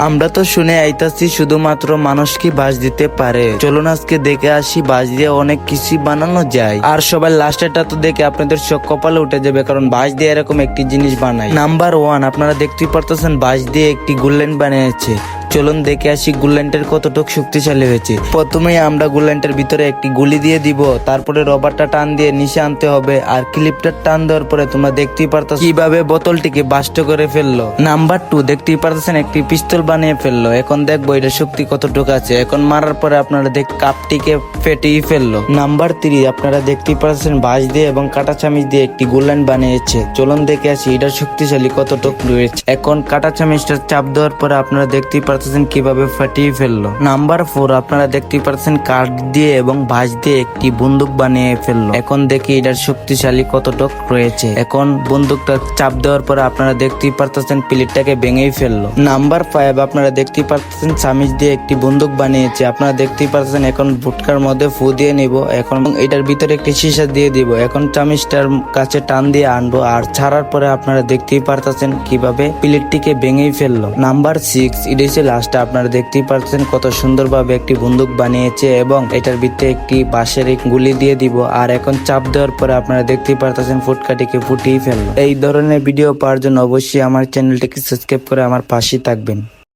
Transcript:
আমরা তো শুনে আইতাছি শুধুমাত্র মানুষ কি বাঁশ দিতে পারে। চলুন আজকে দেখে আসি বাঁশ দিয়ে অনেক কিছু বানানো যায়। আর সবাই লাস্টেরটা তো দেখে আপনাদের চোখ কপালে উঠে যাবে, কারণ বাঁশ দিয়ে এরকম একটি জিনিস বানায়। নাম্বার 1, আপনারা দেখতেই পারতেছেন বাঁশ দিয়ে একটি গুল্লেন বানিয়েছে। চলুন দেখে আসি গুল্লেনটার কতটুকু শক্তিশালী হয়েছে। প্রথমে আমরা গুল্লেনটার ভিতরে একটি গুলি দিয়ে দিব, তারপরে রবারটা টান দিয়ে নিচে আনতে হবে, আর ক্লিপটা টান দেওয়ার পরে তোমরা দেখতেই পারতেছো কিভাবে বোতলটিকে বাস্ট করে ফেললো। নাম্বার 2, দেখতেই পারতেছেন একটি পিস্তল বানিয়ে ফেললো। এখন দেখবো এটার শক্তি কতটুকু আছে। এখন মারার পরে আপনারা কাপটিকে ফেটিয়ে ফেললো। নাম্বার 3, আপনারা দেখতেই পারতেছেন বাঁশ দিয়ে এবং কাটা চামিচ দিয়ে একটি গুল্লেন বানিয়েছে। চলুন দেখে আসি এটার শক্তিশালী কতটুকু রয়েছে। এখন কাটা চামিচটা চাপ দেওয়ার পরে আপনারা দেখতেই পারতেছেন কিভাবে ফাটিয়ে ফেললো। নাম্বার 4, আপনারা দেখতেই পাচ্ছেন কাঠ দিয়ে এবং বাঁশ দিয়ে একটি বন্দুক বানিয়ে ফেললো। এখন দেখি এটার শক্তিশালী কতটুক রয়েছে। এখন বন্দুকটা চাপ দেওয়ার পরে আপনারা দেখতেই পারতেছেন প্লেটটাকে ভেঙেই ফেললো। নাম্বার 5, আপনারা দেখতেই পারতেছেন চামিচ দিয়ে একটি বন্দুক বানিয়েছে। আপনারা দেখতেই পারতেছেন এখন ভুটকার মধ্যে ফু দিয়ে নিব। এখন এটার ভিতরে একটি সীসা দিয়ে দিব। এখন চামিচটার কাছে টান দিয়ে আনবো, আর ছাড়ার পরে আপনারা দেখতেই পারতেছেন কিভাবে প্লেটটিকে ভেঙেই ফেললো। নাম্বার 6, এটা হচ্ছে লাস্টে। আপনারা দেখতেই পাচ্ছেন কত সুন্দরভাবে একটি বন্দুক বানিয়েছে এবং এটার ভিতরে একটি বাঁশের গুলি দিয়ে দিব। আর এখন চাপ দেওয়ার পরে আপনারা দেখতেই পারতেছেন ফুটকাটিকে ফুটিয়ে ফেললো। এই ধরনের ভিডিও পাওয়ার জন্য অবশ্যই আমার চ্যানেলটিকে সাবস্ক্রাইব করে আমার পাশে থাকবেন।